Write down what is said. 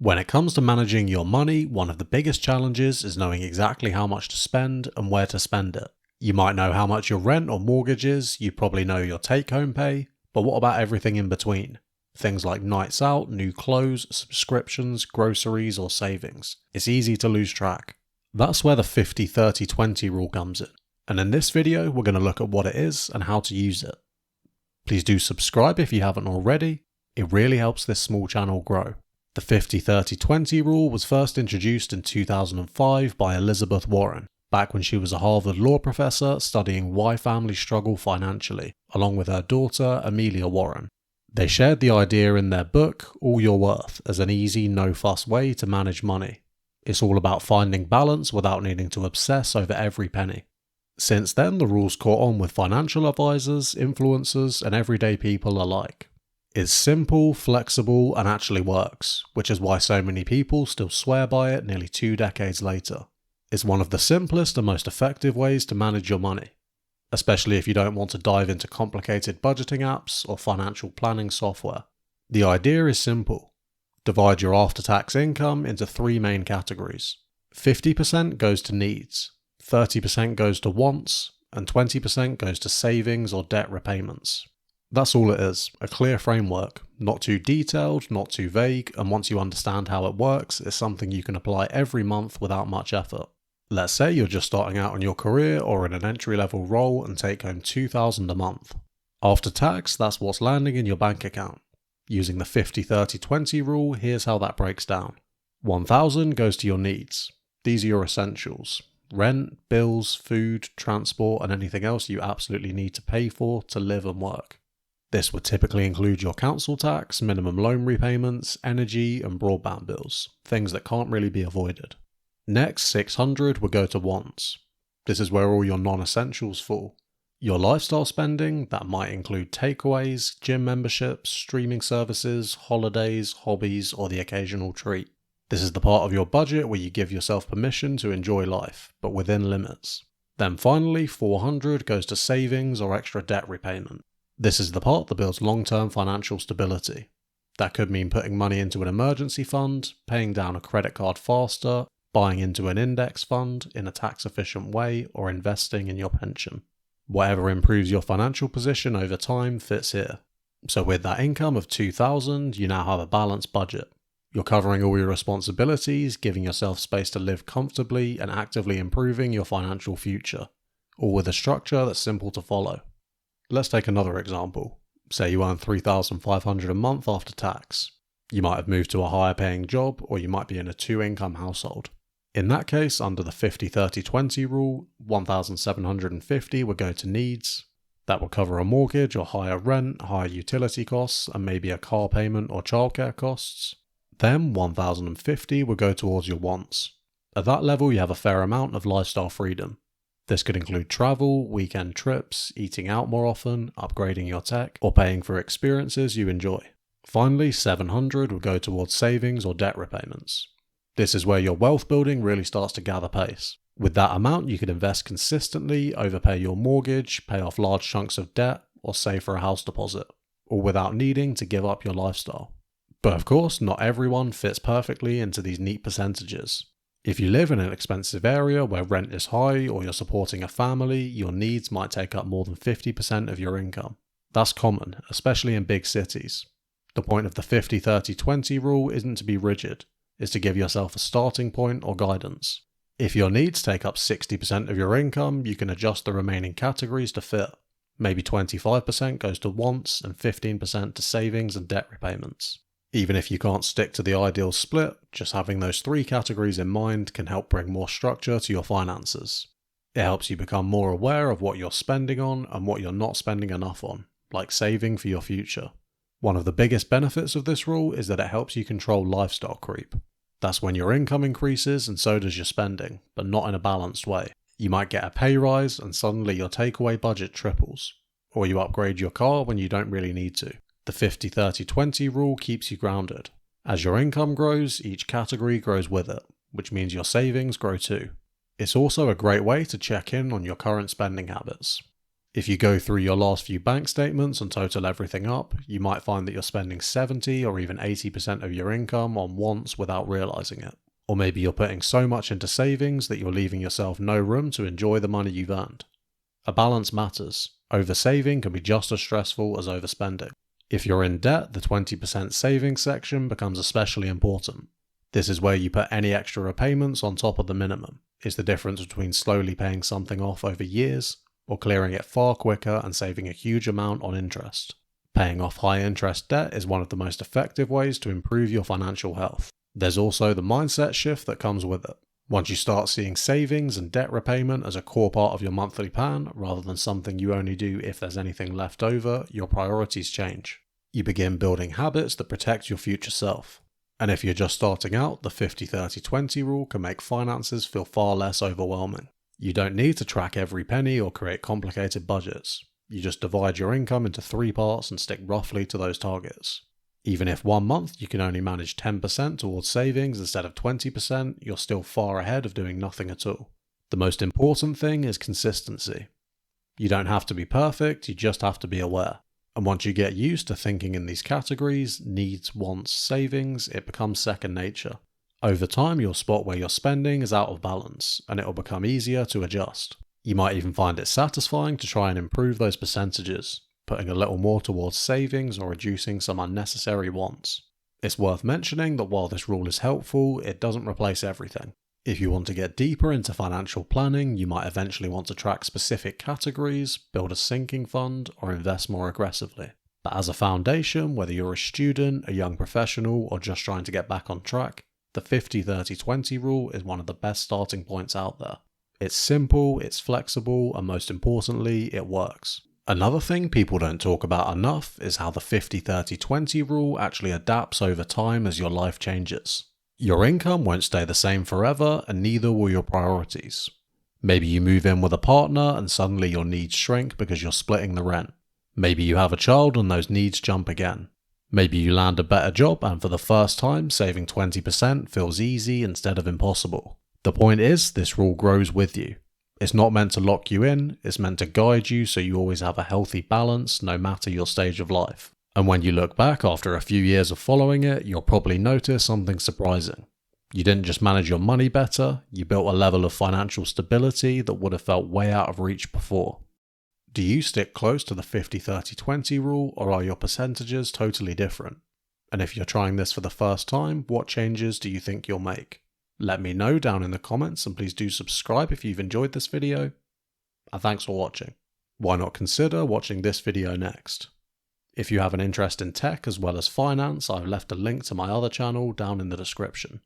When it comes to managing your money, one of the biggest challenges is knowing exactly how much to spend and where to spend it. You might know how much your rent or mortgage is, you probably know your take-home pay, but what about everything in between? Things like nights out, new clothes, subscriptions, groceries, or savings. It's easy to lose track. That's where the 50-30-20 rule comes in. And in this video, we're going to look at what it is and how to use it. Please do subscribe if you haven't already. It really helps this small channel grow. The 50-30-20 rule was first introduced in 2005 by Elizabeth Warren, back when she was a Harvard law professor studying why families struggle financially, along with her daughter Amelia Warren. They shared the idea in their book, All Your Worth, as an easy, no-fuss way to manage money. It's all about finding balance without needing to obsess over every penny. Since then, the rules caught on with financial advisors, influencers, and everyday people alike. It's simple, flexible, and actually works, which is why so many people still swear by it nearly 2 decades later. It's one of the simplest and most effective ways to manage your money, especially if you don't want to dive into complicated budgeting apps or financial planning software. The idea is simple. Divide your after-tax income into 3 main categories. 50% goes to needs, 30% goes to wants, and 20% goes to savings or debt repayments. That's all it is, a clear framework, not too detailed, not too vague, and once you understand how it works, it's something you can apply every month without much effort. Let's say you're just starting out in your career or in an entry-level role and take home $2,000 a month. After tax, that's what's landing in your bank account. Using the 50-30-20 rule, here's how that breaks down. $1,000 goes to your needs. These are your essentials. Rent, bills, food, transport, and anything else you absolutely need to pay for to live and work. This would typically include your council tax, minimum loan repayments, energy, and broadband bills, things that can't really be avoided. Next, $600 would go to wants. This is where all your non-essentials fall. Your lifestyle spending, that might include takeaways, gym memberships, streaming services, holidays, hobbies, or the occasional treat. This is the part of your budget where you give yourself permission to enjoy life, but within limits. Then finally, $400 goes to savings or extra debt repayment. This is the part that builds long-term financial stability. That could mean putting money into an emergency fund, paying down a credit card faster, buying into an index fund in a tax-efficient way, or investing in your pension. Whatever improves your financial position over time fits here. So with that income of $2,000, you now have a balanced budget. You're covering all your responsibilities, giving yourself space to live comfortably, and actively improving your financial future, all with a structure that's simple to follow. Let's take another example. Say you earn $3,500 a month after tax. You might have moved to a higher paying job, or you might be in a 2-income household. In that case, under the 50-30-20 rule, $1,750 would go to needs. That will cover a mortgage or higher rent, higher utility costs, and maybe a car payment or childcare costs. Then $1,050 would go towards your wants. At that level, you have a fair amount of lifestyle freedom. This could include travel, weekend trips, eating out more often, upgrading your tech, or paying for experiences you enjoy. Finally, $700 would go towards savings or debt repayments. This is where your wealth building really starts to gather pace. With that amount, you could invest consistently, overpay your mortgage, pay off large chunks of debt, or save for a house deposit, all without needing to give up your lifestyle. But of course, not everyone fits perfectly into these neat percentages. If you live in an expensive area where rent is high or you're supporting a family, your needs might take up more than 50% of your income. That's common, especially in big cities. The point of the 50-30-20 rule isn't to be rigid, it's to give yourself a starting point or guidance. If your needs take up 60% of your income, you can adjust the remaining categories to fit. Maybe 25% goes to wants and 15% to savings and debt repayments. Even if you can't stick to the ideal split, just having those 3 categories in mind can help bring more structure to your finances. It helps you become more aware of what you're spending on and what you're not spending enough on, like saving for your future. One of the biggest benefits of this rule is that it helps you control lifestyle creep. That's when your income increases and so does your spending, but not in a balanced way. You might get a pay rise and suddenly your takeaway budget triples, or you upgrade your car when you don't really need to. The 50-30-20 rule keeps you grounded. As your income grows, each category grows with it, which means your savings grow too. It's also a great way to check in on your current spending habits. If you go through your last few bank statements and total everything up, you might find that you're spending 70 or even 80% of your income on wants without realizing it. Or maybe you're putting so much into savings that you're leaving yourself no room to enjoy the money you've earned. A balance matters. Oversaving can be just as stressful as overspending. If you're in debt, the 20% savings section becomes especially important. This is where you put any extra repayments on top of the minimum. It's the difference between slowly paying something off over years or clearing it far quicker and saving a huge amount on interest. Paying off high interest debt is one of the most effective ways to improve your financial health. There's also the mindset shift that comes with it. Once you start seeing savings and debt repayment as a core part of your monthly plan, rather than something you only do if there's anything left over, your priorities change. You begin building habits that protect your future self. And if you're just starting out, the 50-30-20 rule can make finances feel far less overwhelming. You don't need to track every penny or create complicated budgets. You just divide your income into 3 parts and stick roughly to those targets. Even if one month you can only manage 10% towards savings instead of 20%, you're still far ahead of doing nothing at all. The most important thing is consistency. You don't have to be perfect, you just have to be aware. And once you get used to thinking in these categories, needs, wants, savings, it becomes second nature. Over time, you'll spot where your spending is out of balance, and it'll become easier to adjust. You might even find it satisfying to try and improve those percentages, putting a little more towards savings or reducing some unnecessary wants. It's worth mentioning that while this rule is helpful, it doesn't replace everything. If you want to get deeper into financial planning, you might eventually want to track specific categories, build a sinking fund, or invest more aggressively. But as a foundation, whether you're a student, a young professional, or just trying to get back on track, the 50-30-20 rule is one of the best starting points out there. It's simple, it's flexible, and most importantly, it works. Another thing people don't talk about enough is how the 50-30-20 rule actually adapts over time as your life changes. Your income won't stay the same forever, and neither will your priorities. Maybe you move in with a partner and suddenly your needs shrink because you're splitting the rent. Maybe you have a child and those needs jump again. Maybe you land a better job and for the first time saving 20% feels easy instead of impossible. The point is, this rule grows with you. It's not meant to lock you in, it's meant to guide you so you always have a healthy balance no matter your stage of life. And when you look back after a few years of following it, you'll probably notice something surprising. You didn't just manage your money better, you built a level of financial stability that would have felt way out of reach before. Do you stick close to the 50-30-20 rule, or are your percentages totally different? And if you're trying this for the first time, what changes do you think you'll make? Let me know down in the comments, and please do subscribe if you've enjoyed this video. And thanks for watching. Why not consider watching this video next? If you have an interest in tech as well as finance, I've left a link to my other channel down in the description.